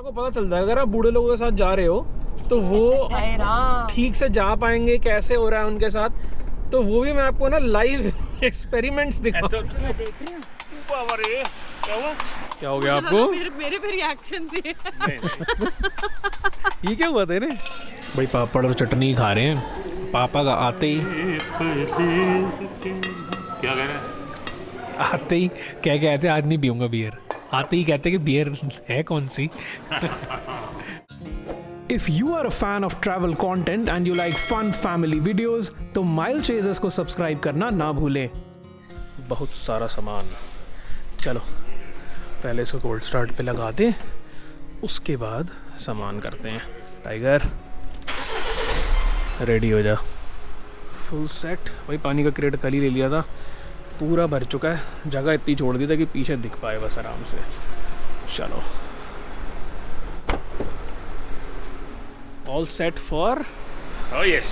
आपको पता चलता है अगर आप बूढ़े लोगों के साथ जा रहे हो तो वो ठीक से जा पाएंगे, कैसे हो रहा है उनके साथ, तो वो भी मैं आपको ना लाइव एक्सपेरिमेंट्स दिखाऊंगा। मैं देख रही हूँ। क्या हो गया आपको? मेरे पे रिएक्शन थे। ये क्या हुआ तेरे? भाई पापड़ और चटनी खा रहे हैं। पापा का आते ही क्या कह रहे हैं? आते ही क्या कहते हैं, आज नहीं पीऊंगा बियर। आते ही कहते हैं कि बियर है कौन सी। If you are a fan of travel content and you like fun family videos, तो माइल चेजर्स को सब्सक्राइब करना ना भूलें। बहुत सारा सामान, चलो पहले इसको कोल्ड स्टार्ट पे लगा दें, उसके बाद सामान करते हैं। टाइगर रेडी हो जा, फुल सेट। भाई पानी का क्रेट कल ही ले लिया था, पूरा भर चुका है, जगह इतनी छोड़ दी था कि पीछे दिख पाए बस आराम से। चलो all set for Oh yes.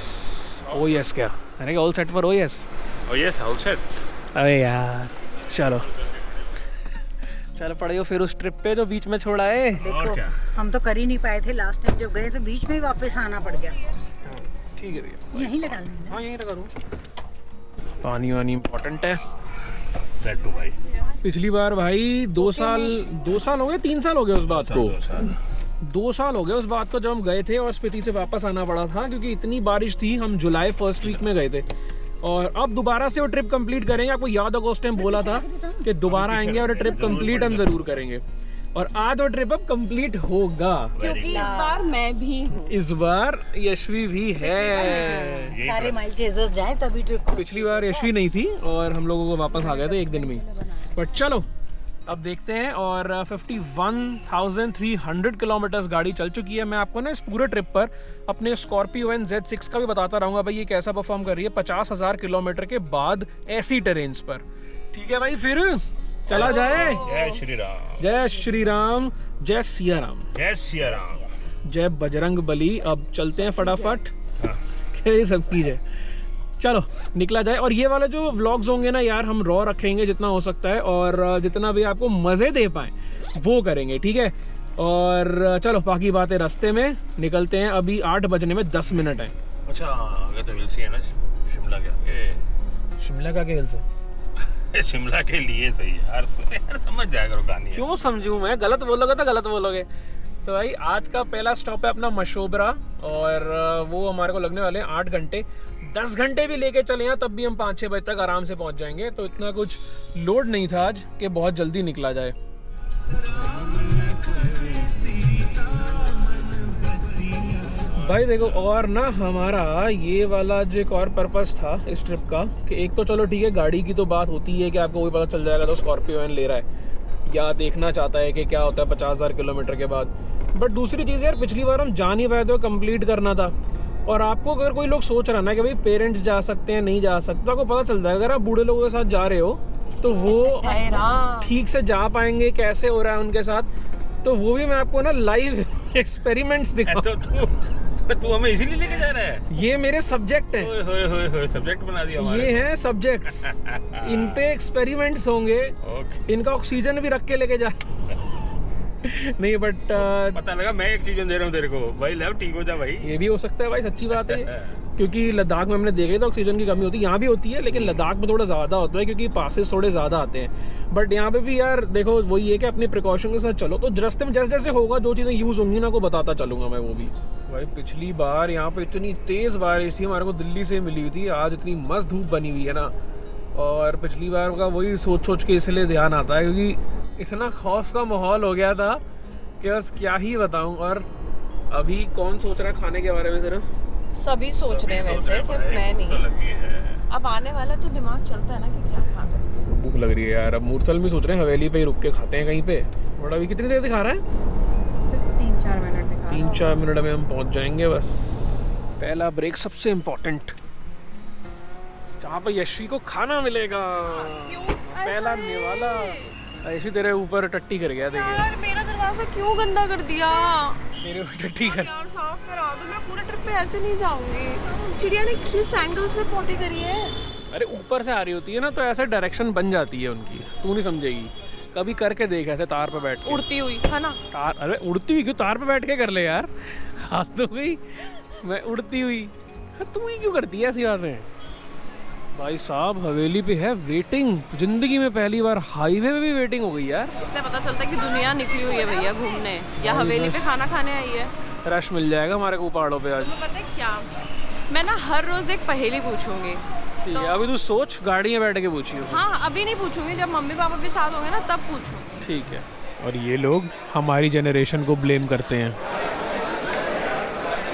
O yes. क्या मैंने कहा all set for O yes? Oh yes, all set. अरे यार चलो चलो पड़े फिर उस ट्रिप पे जो बीच में छोड़ा है। देखो क्या? हम तो कर ही नहीं पाए थे लास्ट टाइम जब गए तो बीच में ही वापस आना पड़ गया। ठीक है भैया, यहीं लगा लेना। हाँ यहीं लगा दूँ। पानी वानी इम्पोर्टेंट है। That too भाई। पिछली बार भाई 2 साल हो गए, 3 साल हो गए उस बात को। 2 साल हो गए उस बात को जब हम गए थे और स्पीति से वापस आना पड़ा था क्योंकि इतनी बारिश थी। हम जुलाई फर्स्ट वीक में गए थे और अब दोबारा से वो ट्रिप कंप्लीट करेंगे। आपको याद होगा उस टाइम बोला था कि दोबारा आएंगे और ट्रिप कंप्लीट हम जरूर करेंगे, और आज वो ट्रिप अब कंप्लीट होगा क्योंकि इस बार मैं भी हूँ। इस बार यशवी भी है। सारे माइल चेजर्स जाएं तभी ट्रिप। पिछली बार यशवी नहीं थी और हम लोगों को वापस आ गए थे एक दिन में। बट चलो अब देखते हैं। और 51,300 किलोमीटर्स गाड़ी चल चुकी है। मैं आपको ना इस पूरे ट्रिप पर अपने स्कॉर्पियो एन Z6 का भी बताता रहूँगा भाई ये कैसा परफॉर्म कर रही है 50,000 किलोमीटर के बाद ऐसी टेरेन्स पर। ठीक है भाई, फिर चला जाए। जय श्री राम। जय श्री राम, जय सिया राम, जय सिया राम। जय बजरंग बली। अब चलते हैं फटाफट। ये सब की जय, चलो निकला जाए। और ये वाले जो व्लॉग्स होंगे ना यार, हम रॉ रखेंगे जितना हो सकता है और जितना भी आपको मज़े दे पाएँ वो करेंगे, ठीक है। और चलो बाकी बातें रास्ते में निकलते हैं। अभी 8 बजने में 10 मिनट हैं। अच्छा आगे तो हिल्स ही है ना, शिमला के आगे। शिमला का हिल से शिमला के लिए सही यार समझ जाया करो कहानी। क्यों समझूं मैं? गलत बोलोगे तो गलत बोलोगे। तो भाई आज का पहला स्टॉप है अपना मशोबरा और वो हमारे को लगने वाले हैं 8 घंटे। 10 घंटे भी लेके चले हैं तब भी हम 5-6 बजे तक आराम से पहुंच जाएंगे। तो इतना कुछ लोड नहीं था आज कि बहुत जल्दी निकला जाए। भाई देखो, और ना हमारा ये वाला जो एक और पर्पस था इस ट्रिप का कि एक तो चलो ठीक है गाड़ी की तो बात होती है कि आपको वही पता चल जाएगा तो स्कॉर्पियो एन ले रहा है या देखना चाहता है कि क्या होता है 50,000 किलोमीटर के बाद। बट दूसरी चीज़ यार, पिछली बार हम जा नहीं पाए थे, कंप्लीट करना था। और आपको अगर कोई लोग सोच रहा ना कि भाई पेरेंट्स जा सकते हैं नहीं जा सकते, तो आपको पता चलता है अगर आप बूढ़े लोगों के साथ जा रहे हो तो वो ठीक से जा पाएंगे, कैसे हो रहा है उनके साथ, तो वो भी मैं आपको ना लाइव एक्सपेरिमेंट्स दिखाऊंगा। तू हमें इसीलिए लेके जा रहा है? ये मेरे सब्जेक्ट हैं। ओए सब्जेक्ट बना दिया हमारे। ये हैं सब्जेक्ट्स, इन पे एक्सपेरिमेंट्स होंगे। ओके। इनका ऑक्सीजन भी रख के लेके जा नहीं बट पता लगा मैं एक चीज दे रहा हूँ तेरे को भाई, ले ठीक हो जा भाई। ये भी हो सकता है भाई, सच्ची बात है। क्योंकि लद्दाख में हमने देखा था ऑक्सीजन की कमी होती है, यहाँ भी होती है लेकिन लद्दाख में थोड़ा ज़्यादा होता है क्योंकि पासेस थोड़े ज़्यादा आते हैं। बट यहाँ पे भी यार देखो वही है कि अपने प्रिकॉशन के साथ चलो, तो रास्ते में जैसे जैसे होगा जो चीज़ें यूज़ होंगी ना को बताता चलूँगा मैं वो भी। भाई पिछली बार यहाँ पे इतनी तेज़ बारिश थी, हमारे को दिल्ली से मिली हुई थी। आज इतनी मस्त धूप बनी हुई है ना, और पिछली बार का वही सोच के इसलिए ध्यान आता है क्योंकि इतना खौफ का माहौल हो गया था कि बस क्या ही बताऊँ। और अभी कौन सोच रहा है खाने के बारे में? सिर्फ सभी सोच रहे हैं वैसे, सिर्फ मैं नहीं। अब आने वाला तो दिमाग चलता है ना कि क्या खाना है। भूख लग रही है यार। अब मूर्तल में सोच रहे हैं हवेली पे ही रुक के खाते हैं कहीं पे। और अभी कितनी देर दिखा रहा है? सिर्फ 3-4 मिनट दिखा रहा है। 3-4 मिनट में हम पहुंच जाएंगे बस। पहला ब्रेक सबसे इम्पोर्टेंट, जहाँ पर यशवी को खाना मिलेगा। पहला निवाला। यशवी तेरे ऊपर टट्टी कर गया, देखिए। यार मेरा दरवाजा क्यों गंदा कर दिया? मेरे ऊपर टट्टी कर। यार साफ करा दो, मैं पूरे ट्रिप पे ऐसे नहीं जाऊंगी। चिड़िया ने किस एंगल से पोटी करी है? अरे ऊपर से आ रही होती है ना तो ऐसे डायरेक्शन बन जाती है उनकी, तू नहीं समझेगी। कभी करके देख ऐसे तार पे बैठ के। उड़ती हुई है ना। तार, अरे उड़ती हुई क्यों, तार पे बैठ के कर ले यार। हाथ तो गई, मैं उड़ती हुई। तू ही क्यों करती है ऐसी बातें? भाई साहब हवेली पे है वेटिंग, जिंदगी में पहली बार हाईवे पे भी वेटिंग हो गई यार। इससे पता चलता है कि दुनिया निकली हुई है भैया घूमने, या हवेली पे खाना खाने आई है। रश मिल जाएगा हमारे को पहाड़ों पे आज। तुम्हें पता है क्या, मैं ना हर रोज एक पहेली पूछूंगी। ठीक है, अभी तू सोच, गाड़ी में बैठ के पूछियो। हाँ अभी नहीं पूछूंगी, जब मम्मी पापा भी साथ होंगे ना तब पूछूंगी। ठीक है। और ये लोग हमारी जनरेशन को ब्लेम करते हैं।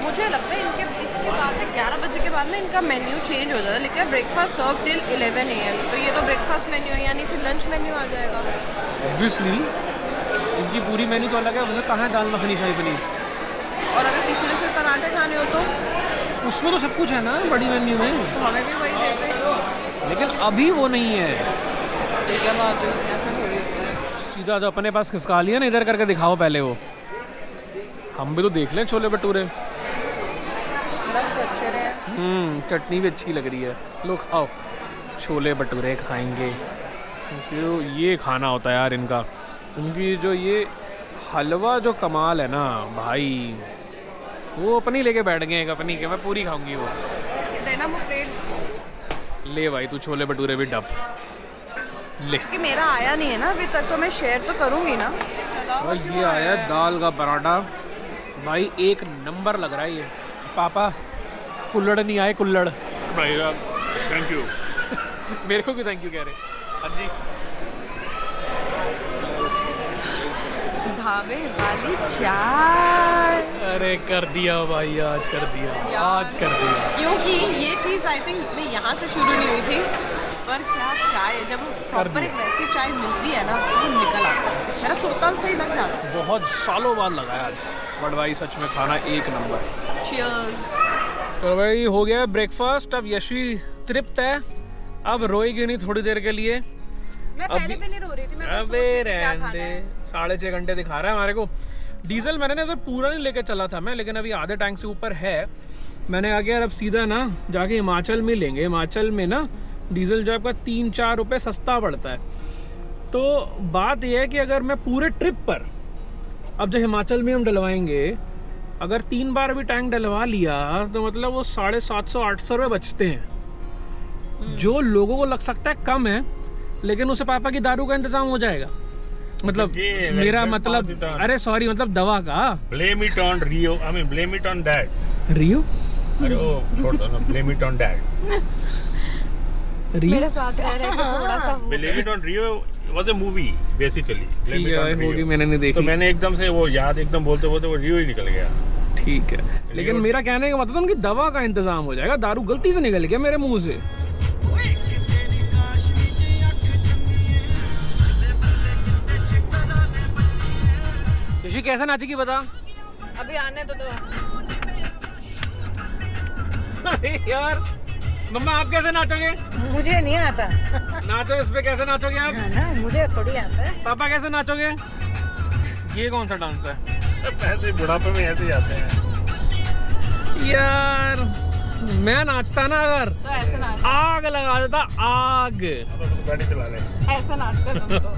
मुझे लगता है इनके इसके बाद में 11 बजे के बाद में इनका मेन्यू चेंज हो जाता है, लेकिन ब्रेकफास्ट सर्व टिल 11 AM। तो ये तो ब्रेकफास्ट मेन्यू है, यानी फिर लंच मेन्यू आ जाएगा। ऑब्वियसली इनकी पूरी मेन्यू तो अलग है। वैसे कहाँ है दाल मखनी शाही पनीर? और अगर किसी ने फिर पराठे खाने हो तो उसमें तो सब कुछ है ना बड़ी मेन्यू में, तो हमें भी वही देते हैं। लेकिन अभी वो नहीं है। ठीक है, बात ऐसा थोड़ी होता है। सीधा जो अपने पास खिसका लिया ना, इधर करके दिखाओ पहले वो। हम भी तो देख लें छोले भटूरे। लग तो अच्छे रहे। चटनी भी अच्छी लग रही है। लो खाओ, छोले भटूरे खाएंगे। क्यों ये खाना होता है यार इनका। उनकी जो ये हलवा जो कमाल है ना भाई, वो अपनी लेके बैठ गए एक अपनी के, मैं पूरी खाऊंगी वो। देना वो प्लेट। ले भाई तू छोले भटूरे भी डब ले। कि मेरा आया नहीं है ना अभी तक, तो मैं शेयर तो करूंगी ना। चलो भाई ये आया है दाल का पराठा, भाई एक नंबर लग रहा है ये। पापा कुल्लड़ नहीं आए, कुल्लड़। भाई थैंक यू। मेरे को क्यों थैंक यू कह रहे? हाँ जी। ढाबे वाली चाय। अरे कर दिया भाई, आज कर दिया, आज कर दिया। क्योंकि ये चीज़ आई थिंक मैं यहाँ से शुरू नहीं हुई थी, पर क्या चाय, जब प्रॉपर एक वैसी चाय मिलती है ना तो निकल आता है, मेरा सुल्तान सही लग जाता है। बहुत सालों बाद लगा है आज, बट भाई सच में खाना एक नंबर। Cheers। चलो भाई हो गया ब्रेकफास्ट। अब यशवी तृप्त है, अब रोएगी नहीं थोड़ी देर के लिए। मैं पहले भी नहीं रो रही थी, मैं बस सोच अबे रही थी क्या रहने खाना दे, है। 6.5 घंटे दिखा रहा है हमारे को। डीजल मैंने ना पूरा नहीं लेके चला था मैं, लेकिन अभी आधे टैंक से ऊपर है। मैंने कहा कि यार अब सीधा ना जाके हिमाचल में लेंगे। हिमाचल में ना डीजल जो आपका 3-4 रुपये सस्ता पड़ता है। तो बात यह है कि अगर मैं पूरे ट्रिप पर, अब जो हिमाचल में हम डलवाएंगे, अगर 3 बार भी टैंक डलवा लिया तो मतलब वो 750-800 रुपये बचते हैं। जो लोगों को लग सकता है कम है, लेकिन उसे पापा की दारू का इंतजाम हो जाएगा। मतलब मेरा मतलब, अरे सॉरी, मतलब दवा का। Blame it on Rio, I mean blame it on dad. Rio? अरे वो छोड़ दो ना, blame it on dad. Rio मेरे साथ रह रहे थे थोड़ा सा। Blame it on Rio was a movie basically. ठीक है, होगी, मैंने नहीं देखी। तो मैंने एकदम से वो याद एकदम बोलते बोलते वो रियो ही निकल गया। ठीक है, लेकिन मेरा कहने का मतलब उनकी दवा का इंतजाम हो जाएगा। दारू गलती से निकल गया मेरे मुंह से। ऋषि कैसा नाचेगी बता? अभी आने तो दो। अरे यार मम्मा आप कैसे नाचोगे? मुझे नहीं आता। नाचो इस पे, कैसे नाचोगे आप? हाँ ना, मुझे थोड़ी आता है। पापा कैसे नाचोगे? ये कौन सा डांस है ऐसे बुढ़ापे में ऐसे ही आते हैं यार? मैं नाचता ना अगर तो ऐसे नाच, आग लगा देता, आग। गाड़ी चला रहे। ऐसे नाचते तुम तो।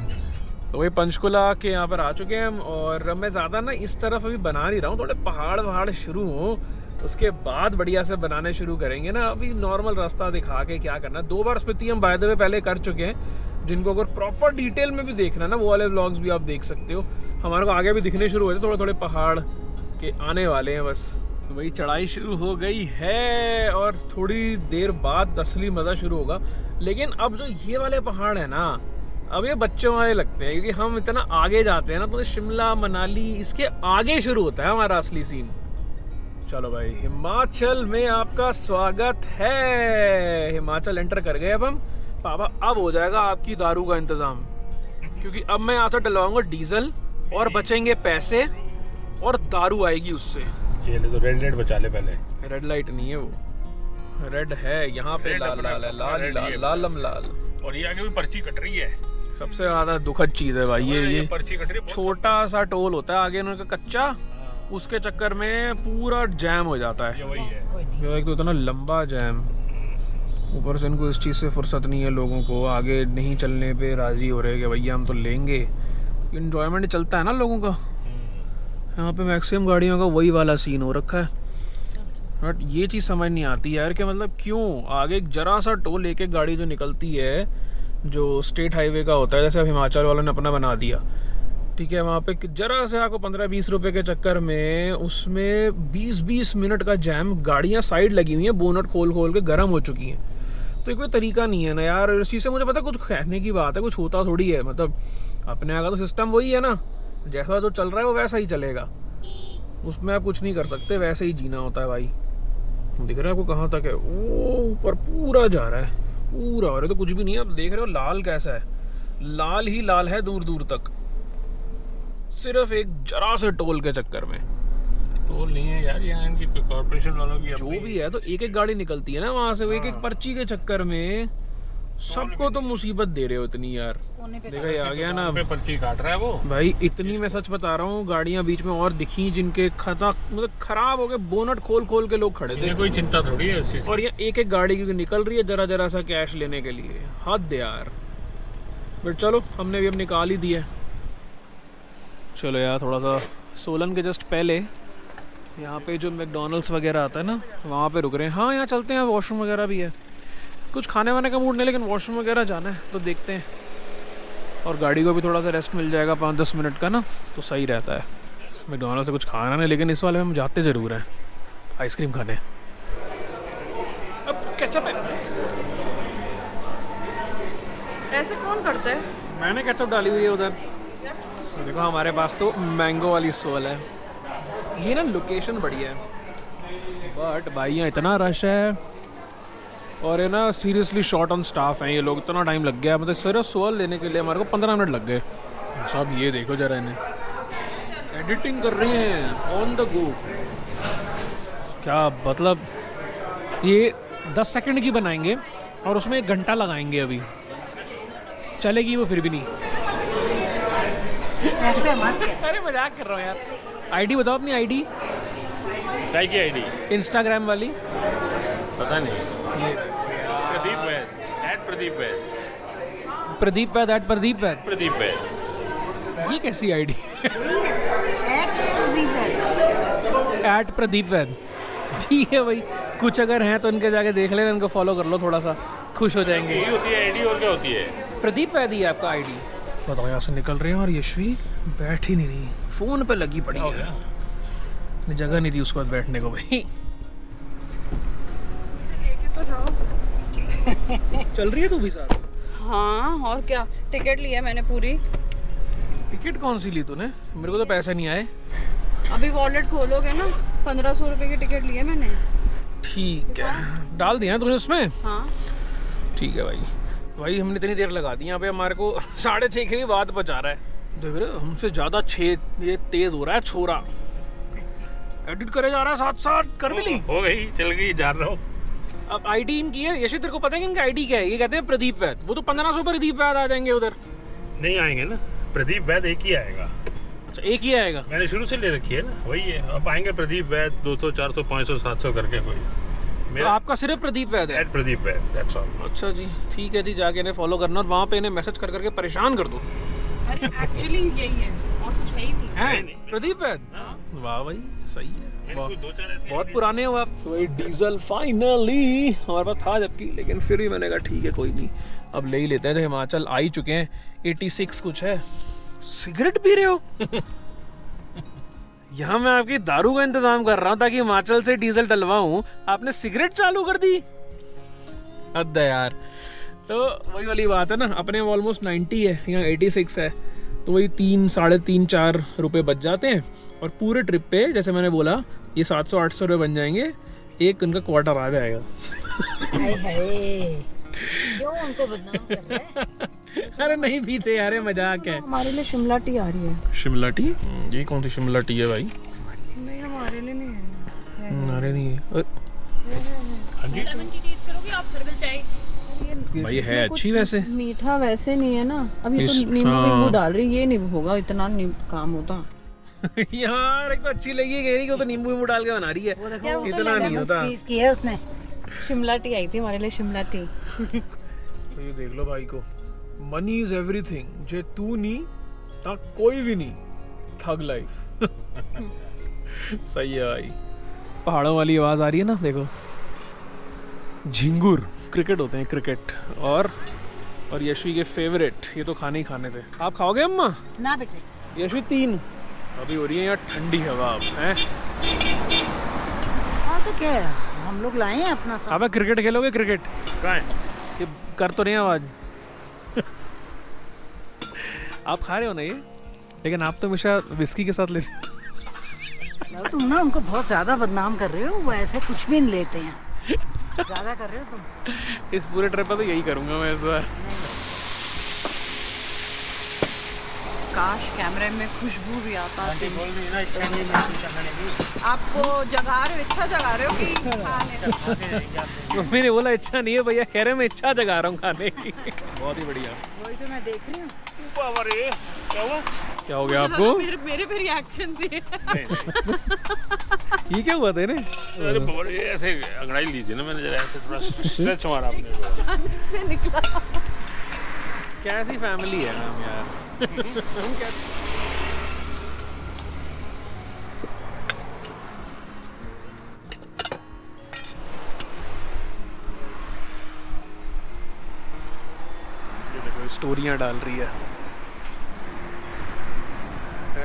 तो वही पंचकुला के यहाँ पर आ चुके हैं हम। और मैं ज़्यादा ना इस तरफ अभी बना नहीं रहा हूँ, थोड़े पहाड़ शुरू हों उसके बाद बढ़िया से बनाने शुरू करेंगे ना। अभी नॉर्मल रास्ता दिखा के क्या करना। 2 बार स्पीति हम बाय द वे पहले कर चुके हैं, जिनको अगर प्रॉपर डिटेल में भी देखना है ना, वो वाले व्लॉग्स भी आप देख सकते हो। हमारे को आगे भी दिखने शुरू हुए थे, थोड़े पहाड़ के आने वाले हैं बस। तो वही चढ़ाई शुरू हो गई है और थोड़ी देर बाद असली मज़ा शुरू होगा। लेकिन अब जो ये वाले पहाड़ है ना, अब ये बच्चों वाले लगते हैं, क्योंकि हम इतना आगे जाते हैं ना, तो शिमला मनाली इसके आगे शुरू होता है हमारा असली सीन। चलो भाई, हिमाचल में आपका स्वागत है। हिमाचल एंटर कर गए अब हम। पापा अब हो जाएगा आपकी दारू का इंतजाम, क्योंकि अब मैं यहाँ से डलवाऊंगा डीजल और बचेंगे पैसे और दारू आएगी उससे। ये ले तो रेड लाइट बचा ले पहले। रेड लाइट नहीं है वो, रेड है यहाँ पे, लाल लाल है, लाल लालम लाल। और ये आगे भी पर्ची कट रही है। सबसे ज्यादा दुखद चीज है भाई ये पर्ची कट रही है। छोटा सा टोल होता है आगे उनका कच्चा, उसके चक्कर में पूरा जैम हो जाता है। ये वही है। एक तो इतना लंबा जैम। ऊपर से इनको इस चीज़ से फुर्सत नहीं है, लोगों को आगे नहीं चलने पे राज़ी हो रहे हैं कि भैया हम तो लेंगे। इन्जॉयमेंट चलता है ना लोगों का। यहाँ पे मैक्सिमम गाड़ियों का वही वाला सीन हो रखा है। बट ये चीज़ समझ नहीं आती यार कि मतलब क्यों आगे एक जरा सा टोल लेके गाड़ी जो निकलती है, जो स्टेट हाईवे का होता है, जैसे अब हिमाचल वालों ने अपना बना दिया, ठीक है, वहाँ पे जरा से आपको 15-20 रुपए के चक्कर में उसमें 20-20 मिनट का जैम, गाड़ियाँ साइड लगी हुई हैं, बोनट खोल खोल के गर्म हो चुकी हैं। तो कोई तरीका नहीं है ना यार। इस चीज़ से मुझे पता कुछ कहने की बात है, कुछ होता थोड़ी है, मतलब अपने यहाँ का तो सिस्टम वही है ना, जैसा जो चल रहा है वो वैसा ही चलेगा, उसमें आप कुछ नहीं कर सकते, वैसे ही जीना होता है भाई। दिख रहा है आपको कहाँ तक है? वो ऊपर पूरा जा रहा है, पूरा। और तो कुछ भी नहीं है, आप देख रहे हो लाल कैसा है, लाल ही लाल है दूर दूर तक, सिर्फ एक जरा से टोल के चक्कर में। टोल नहीं है यार, यहाँ इनकी कॉर्पोरेशन वालों की जो भी है, तो एक एक गाड़ी निकलती है ना वहाँ से, वो एक एक पर्ची के चक्कर में सबको तो मुसीबत दे रहे हो इतनी यार। देखा ये आ गया ना, पर्ची काट रहा है वो भाई इतनी मैं सच बता रहा हूँ, गाड़ियाँ बीच में और दिखी जिनके खता मतलब खराब हो गए, बोनट खोल खोल के लोग खड़े थे। कोई चिंता थोड़ी है उस चीज़ की। और ये एक एक गाड़ी क्योंकि निकल रही है जरा जरा सा कैश लेने के लिए, हद यार। बट चलो हमने भी अब निकाल ही दिया। चलो यार थोड़ा सा सोलन के जस्ट पहले यहाँ पे जो मैकडॉनल्ड्स वगैरह आता है ना, वहाँ पे रुक रहे हैं। हाँ यहाँ चलते हैं, वॉशरूम वगैरह भी है, कुछ खाने वाने का मूड नहीं, लेकिन वॉशरूम वगैरह जाना है तो देखते हैं। और गाड़ी को भी थोड़ा सा रेस्ट मिल जाएगा 5-10 मिनट का ना, तो सही रहता है। मैकडॉनल्ड्स से कुछ खाना नहीं, लेकिन इस वाले में हम जाते ज़रूर हैं आइसक्रीम खाने। अब केचप है, ऐसे कौन करता है? मैंने केचप डाली हुई है उधर। तो देखो हमारे पास तो मैंगो वाली सोल है। ये ना लोकेशन बढ़िया है, बट भाई यहाँ इतना रश है और ये ना सीरियसली शॉर्ट ऑन स्टाफ हैं ये लोग। इतना टाइम लग गया, मतलब सिर्फ सोल लेने के लिए हमारे को 15 मिनट लग गए। सब ये देखो जरा, इन्हें एडिटिंग कर रहे हैं ऑन द गो। क्या मतलब, ये 10 सेकंड की बनाएंगे और उसमें 1 घंटा लगाएंगे, अभी चलेगी वो फिर भी नहीं। ऐसे मत कर। अरे मजाक कर रहा हूँ यार। आईडी बताओ अपनी, आईडी क्या की आईडी? इंस्टाग्राम वाली पता नहीं। ये प्रदीप वैद, @प्रदीप वैद, प्रदीप वैद, @प्रदीप वैद। प्रदीप वैद। ये कैसी आईडी? @प्रदीप वैद। ठीक है भाई, कुछ अगर हैं तो इनके जाके देख लेना, इनको फॉलो कर लो, थोड़ा सा खुश हो जाएंगे। यही होती है आईडी, और क्या होती है? प्रदीप वैद ही है आपका आईडी। बताओ यहाँ से निकल रहे हैं और यशवी बैठ ही नहीं रही, फ़ोन पे लगी पड़ी है। जगह नहीं थी उसके बाद बैठने को भाई। तो जाओ। चल रही है तू भी साथ? हाँ और क्या, टिकट लिया मैंने पूरी। टिकट कौन सी ली तूने? मेरे को तो पैसे नहीं आए। अभी वॉलेट खोलोगे ना, 1500 रुपए की टिकट ली है मैंने। ठीक है, डाल दिया तुमने उसमें? हाँ ठीक है भाई। भाई हमने इतनी देर लगा दी यहाँ पे, हमारे को 6:30 की भी बात बचा रहा है। देख रहे हो हमसे ज़्यादा ये तेज़ हो रहा है छोरा, एडिट करे जा रहा है साथ साथ। कर भी ली? हो गई, चल गई, जा रहा हूँ। अब आईडी इनकी है यशी, तेरे को पता है कि इनका आईडी क्या है? ये कहते हैं प्रदीप वैद। वो तो 1500 पर प्रदीप वैद आ जाएंगे उधर। नहीं आएंगे ना, प्रदीप वैद एक ही आएगा। अच्छा एक ही आएगा? मैंने शुरू से ले रखी है ना, वही है। अब आएंगे प्रदीप वैद 200, 400, 500, 700 करके कोई। तो आपका सिर्फ प्रदीप वैद है? @प्रदीप वैद, दैट्स ऑल। अच्छा जी ठीक है जी, जाके इन्हें फॉलो करना और वहाँ पे इन्हें मैसेज कर करके परेशान कर दो। अरे एक्चुअली यही है और कुछ है ही नहीं। है प्रदीप वैद? वाह भाई सही है, बहुत पुराने हो आप। तो ये डीजल फाइनली हमारे पास था जबकि, लेकिन फिर भी मैंने कहा ठीक है कोई नहीं, अब ले ही लेते हैं। जब हिमाचल आ ही चुके हैं, 86 कुछ है। सिगरेट पी रहे हो? यहाँ मैं आपकी दारू का इंतजाम कर रहा हूँ ताकि हिमाचल से डीजल डलवाऊं, आपने सिगरेट चालू कर दी। हद है यार। तो वही वाली बात है ना, अपने ऑलमोस्ट 90 है, यहाँ 86 है, तो वही 3, 3.5, 4 रुपये बच जाते हैं। और पूरे ट्रिप पे जैसे मैंने बोला ये 700-800 रुपये बन जाएंगे, एक उनका क्वार्टर आ जाएगा। क्यों उनको बदनाम कर रहे हैं? अरे नहीं पीते यार, मजाक है। हमारे लिए शिमला टी आ रही है। शिमला टी? ये कौन सी शिमला टी है भाई? नहीं हमारे लिए नहीं है। अरे नहीं है भाई, है अच्छी वैसे। मीठा वैसे नहीं है ना, अभी तो इस- नींबू हाँ। वींबू डाल रही, ये नहीं होगा इतना काम होता। यार एक तो अच्छी लगी, कह रही कि वो तो नींबू वींबू डाल के बना रही है, वो देखो इतना नहीं होता। स्क्वीज की है उसने। शिमला टी आई थी हमारे लिए, शिमला टी। तो ये देख लो भाई को, मनी इज एवरीथिंग, जे तू नहीं ता कोई भी नहीं, थग लाइफ। सही है भाई। पहाड़ों वाली आवाज आ रही है ना, देखो झिंगुर क्रिकेट होते हैं, क्रिकेट। और यशवी के फेवरेट, ये तो खाने ही खाने थे। आप खाओगे अम्मा? ना बेटे। यशवी 3। अभी हो रही है यहाँ ठंडी हवा अब हैं। हाँ तो क्या है, हम लोग लाए हैं अपना सब। आप क्रिकेट खेलोगे? क्रिकेट कहाँ है? ये कर तो नहीं आवाज। आप खा रहे हो ना ये, लेकिन आप तो हमेशा विस्की के साथ लेते यार तुम ना उनको बहुत ज्यादा बदनाम कर रहे हो, वो ऐसे कुछ भी नहीं लेते हैं, ज्यादा कर रहे हो तुम। इस पूरे ट्रिप पर तो यही करूंगा मैं इस बार। काश कैमरे में खुशबू भी आता। बोल रही है ना, इच्छा नहीं है खाने की। आपको जगा रहे हो, इच्छा जगा रहे हो कि खाने? मम्मी ने बोला इच्छा नहीं है भैया, कह रहे मैं इच्छा जगा रहा हूँ खाने की। बहुत ही बढ़िया। वही तो मैं देख रही हूँ। क्या हुआ? क्या हो गया आपको? मेरे पे रिएक्शन थे। ये क्या हुआ था इन्हें? अरे बाबा रे, ऐसे अंगड़ाई ली थी ना मैंने, जरा ऐसे थोड़ा स्ट्रेच मारा आपने। से निकला। कैसी फैमिली है हम यार। ये देखो स्टोरियां डाल रही है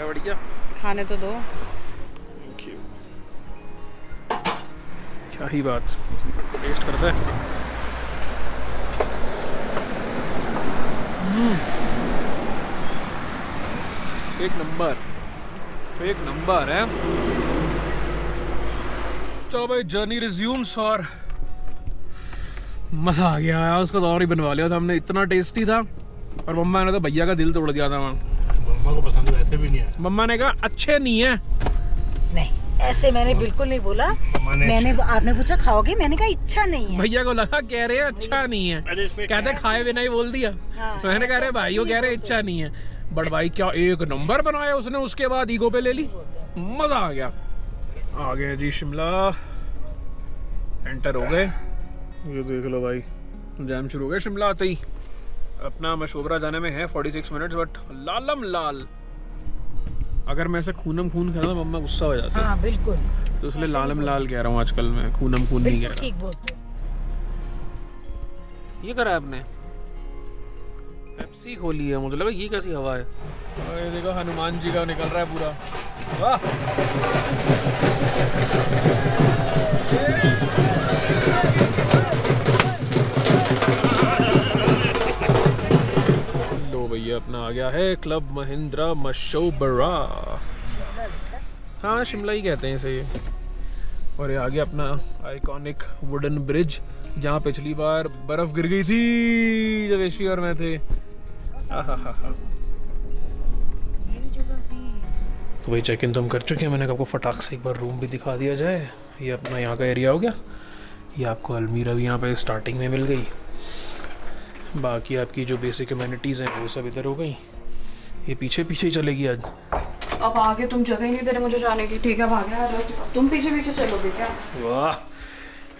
बढ़िया। खाने तो दो। Thank you. क्या ही बात, टेस्ट करते हैं। एक नंबर है। चलो भाई, जर्नी रिज्यूम्स। और मजा आ गया यार, उसका तो और ही बनवा लिया था हमने, इतना टेस्टी था। और मम्मा ने तो भैया का दिल तोड़ दिया था वहाँ। मम्मा को पसंद वैसे भी नहीं आया। मम्मा ने कहा अच्छे नहीं है। नहीं, ऐसे मैंने बिल्कुल नहीं बोला। मैंने, आपने पूछा खाओगे, मैंने कहा इच्छा नहीं है। भैया को लगा कह रहे हैं अच्छा नहीं है, कहते खाए बिना ही बोल दिया। तो मैंने कह रहे भाई वो कह रहे इच्छा नहीं है, बट भाई क्या एक नंबर बनाया उसने। उसके बाद ईगो पे ले ली, मजा आ गया। आ गए जी शिमला, एंटर हो गए। ये देख लो भाई, जैम शुरू हो गया शिमला आते ही। अपना मशोबरा जाने में है 46 मिनट्स, बट लालम लाल। अगर मैं ऐसे खूनम खून कहता तो मम्मा गुस्सा हो जाती है। हाँ बिल्कुल, तो इसलिए लालम लाल कह रहा हूँ आजकल मैं, खूनम खून नहीं कह रहा। ठीक बोलते हो। ये करा है आपने, पेप्सी खोली है, मुझे लगा ये कैसी हवा है। ये देखो हनुमान जी का निकल रहा है पूरा, वाह। लो भैया, अपना आ गया है क्लब महिंद्रा मशोबरा। हाँ शिमला ही कहते हैं इसे। और ये आ गया अपना आइकॉनिक वुडन ब्रिज, जहाँ पिछली बार बर्फ गिर गई थी जब यशवी और मैं थे। तो भाई चेक इन तो हम कर चुके हैं। मैंने आपको फटाक से एक बार रूम भी दिखा दिया जाए। ये अपना यहाँ का एरिया हो गया। ये आपको अलमीरा भी यहाँ पे स्टार्टिंग में मिल गई। बाकी आपकी जो बेसिक अमेनिटीज़ हैं वो सब इधर हो गई। ये पीछे ही चलेगी आज। अब आगे तुम जगह ही नहीं दे रहे मुझे जाने की। ठीक है, अब आगे आ जाओ, तुम पीछे चलोगे क्या? वाह,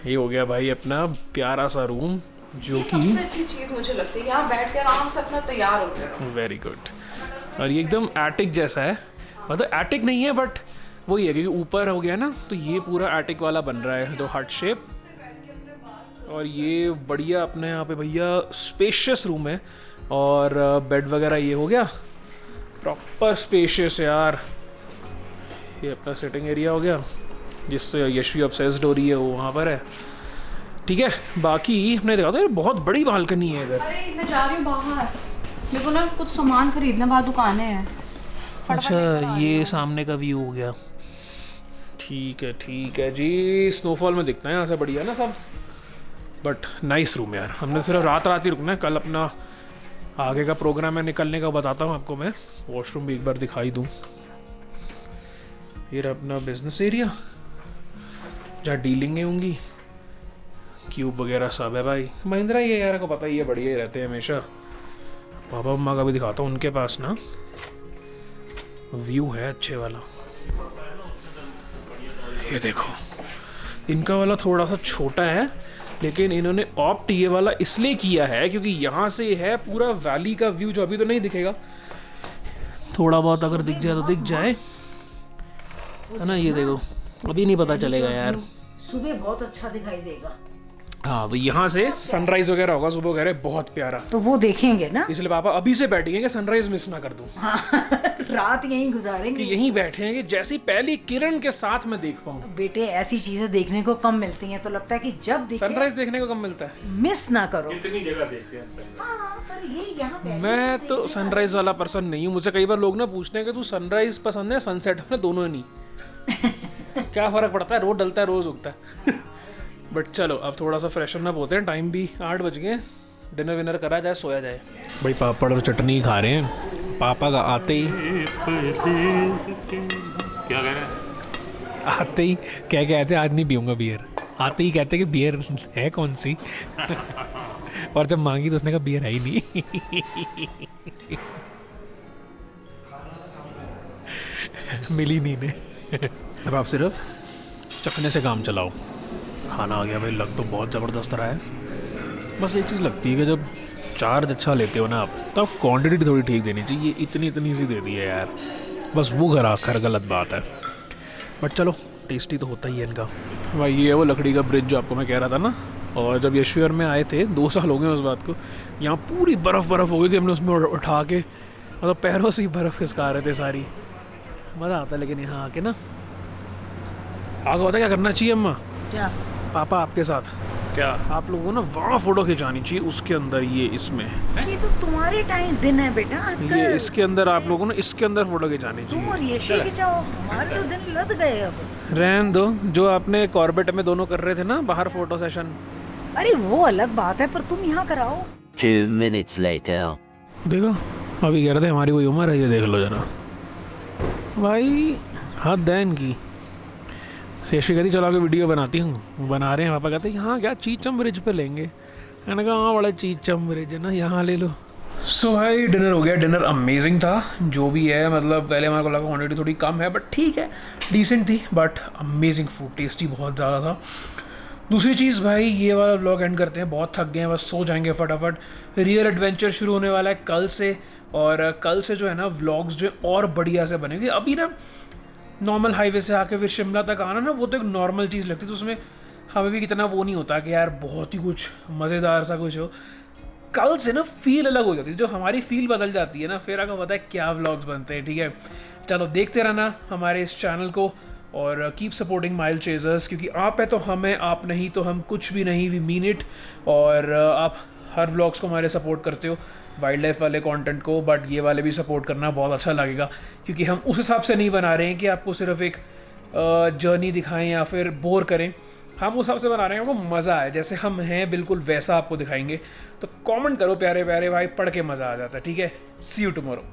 ये हो गया भाई अपना प्यारा सा रूम, जो कि सबसे अच्छी चीज मुझे लगती है। यहाँ बैठ के आराम से अपना तैयार हो गया। Very good. और ये एकदम एटिक जैसा है, मतलब एटिक नहीं है बट वही है, क्योंकि ऊपर हो गया ना, तो ये पूरा एटिक वाला बन रहा है, तो हार्ट शेप। और ये बढ़िया अपने यहाँ पे भैया स्पेशियस रूम है। और बेड वगैरह ये हो गया प्रॉपर स्पेशियस यार। ये अपना सिटिंग एरिया हो गया, जिससे यशवी ऑब्सेस्ड हो रही है, वो वहाँ पर है। ठीक है, बाकी हमने देखा था बहुत बड़ी बालकनी है इधर। अरे मैं जा रही हूँ बाहर, मेरे को ना कुछ सामान खरीदना, बाहर दुकानें हैं। अच्छा, ये सामने का व्यू हो गया। ठीक है जी। स्नोफॉल में दिखता है यहाँ से, बढ़िया ना सब। बट नाइस रूम यार। हमने सिर्फ रात ही रुकना है। कल अपना आगे का प्रोग्राम है निकलने का, बताता हूँ आपको मैं। वॉशरूम भी एक बार दिखाई दूँ। ये अपना बिजनेस एरिया, जहाँ डीलिंगें होंगी, क्यूब वगैरह सब है भाई। महिंद्रा ये यार को पता ही है, बढ़िया ही रहते हैं हमेशा। पापा मम्मा का भी दिखाता हूँ, उनके पास ना व्यू है अच्छे वाला। ये देखो इनका वाला थोड़ा सा छोटा है, लेकिन इन्होंने ऑप्ट ये वाला इसलिए किया है क्योंकि यहाँ से है पूरा वैली का व्यू, जो अभी तो नहीं दिखेगा, थोड़ा बहुत अगर दिख जाए तो दिख जाए, है ना। ये देखो अभी नहीं पता चलेगा यार, सुबह बहुत अच्छा दिखाई देगा। हाँ, तो यहाँ से सनराइज वगैरह होगा सुबह वगैरह, बहुत प्यारा। तो वो देखेंगे ना, इसलिए पापा अभी से बैठेंगे कि सनराइज मिस ना कर दूं। रात यहीं कि गुजारेंगे। यहीं बैठे हैं कि जैसी पहली किरण के साथ मैं देख पाऊँ। बेटे ऐसी चीजें देखने को कम मिलती हैं, तो लगता है कि जब दिखे सनराइज देखने को कम मिलता है। मिस ना करो। कितनी जगह देखते हैं। हाँ, पर ये यहाँ पहले मैं तो सनराइज वाला पर्सन नहीं हूँ। मुझे कई बार लोग ना पूछते हैं कि तू सनराइज पसंद है सनसेट, अपने दोनों नहीं। क्या फर्क पड़ता है, रोज डलता है रोज उगता है। बट चलो अब थोड़ा सा फ्रेशन अप होते हैं, टाइम भी 8 बज गए, डिनर विनर करा जाए, सोया जाए। भाई पापड़ और चटनी खा रहे हैं। पापा का आते ही क्या कह रहे हैं? आते ही क्या कहते हैं, आज नहीं पीऊंगा बियर। आते ही कहते कि बियर है कौन सी। और जब मांगी तो उसने कहा बियर है ही नहीं। मिली नहीं ने। अब आप सिर्फ चखने से काम चलाओ। खाना आ गया भाई, लग तो बहुत ज़बरदस्त रहा है। बस एक चीज़ लगती है कि जब चार्ज अच्छा लेते हो ना आप, तो आप क्वांटिटी थोड़ी ठीक देनी चाहिए। इतनी इतनी सी दे दी है यार, बस वो खैर गलत बात है। बट चलो टेस्टी तो होता ही है इनका। भाई ये है वो लकड़ी का ब्रिज जो आपको मैं कह रहा था ना। और जब यशविहर में आए थे 2 साल हो गए उस बात को, यहाँ पूरी बर्फ़ हो गई थी। हमने उसमें उठा के मतलब पैरों से ही बर्फ़ खिसका रहे थे सारी। मज़ा आता है लेकिन यहाँ आके ना। आगे होता क्या करना चाहिए अम्मा, क्या पापा आपके साथ क्या? आप लोगों को ना वहाँ फ़ोटो खिंचानी चाहिए, उसके अंदर ये इसमें ये तो तुम्हारे टाइम दिन है बेटा आजकल। ये इसके अंदर आप लोगों को ना इसके अंदर फ़ोटो खिंचानी तुम और चाहिए। यशी के जाओ, हमारे तो दिन लद गए अब। रहन दो, जो आपने कॉर्बेट में दोनों कर रहे थे ना बाहर फ़ोटो सेशन, अरे वो अलग बात है, पर तुम यहाँ कराओ। 2 minutes later. देखो अभी कह रहे थे हमारी कोई उम्र है, ये देख लो जरा भाई, हद है इनकी। शेषी कहती चलो आगे वीडियो बनाती हूँ, बना रहे हैं। पापा कहते हैं यहाँ क्या चीचम ब्रिज पे लेंगे। मैंने कहा हाँ बड़ा चीचम ब्रिज है ना, यहाँ ले लो। सो भाई डिनर हो गया। डिनर अमेजिंग था जो भी है, मतलब पहले हमारे को लगा क्वान्टिटी थोड़ी कम है, बट ठीक है, डिसेंट थी। बट अमेजिंग फूड, टेस्टी बहुत ज़्यादा था। दूसरी चीज़ भाई, ये वाला व्लॉग एंड करते हैं, बहुत थक गए हैं, बस सो जाएंगे फटाफट। रियल एडवेंचर शुरू होने वाला है कल से, और कल से जो है ना व्लॉग्स जो और बढ़िया से बनेंगे। अभी ना नॉर्मल हाईवे से आके फिर शिमला तक आना ना, वो तो एक नॉर्मल चीज़ लगती है, तो उसमें हमें भी कितना वो नहीं होता कि यार बहुत ही कुछ मज़ेदार सा कुछ हो। कल से ना फील अलग हो जाती है, जो हमारी फील बदल जाती है ना, फिर आपको पता है क्या व्लॉग्स बनते हैं। ठीक है, चलो देखते रहना हमारे इस चैनल को, और कीप सपोर्टिंग माइल चेजर्स, क्योंकि आप है तो हम है, आप नहीं तो हम कुछ भी नहीं, वी मीन इट। और आप हर व्लॉग्स को हमारे सपोर्ट करते हो, वाइल्ड लाइफ वाले कंटेंट को, बट ये वाले भी सपोर्ट करना बहुत अच्छा लगेगा, क्योंकि हम उस हिसाब से नहीं बना रहे हैं कि आपको सिर्फ एक जर्नी दिखाएं या फिर बोर करें। हम उस हिसाब से बना रहे हैं आपको मज़ा आए, जैसे हम हैं बिल्कुल वैसा आपको दिखाएंगे। तो कमेंट करो प्यारे प्यारे भाई, पढ़ के मज़ा आ जाता है। ठीक है, सी यू टुमारो।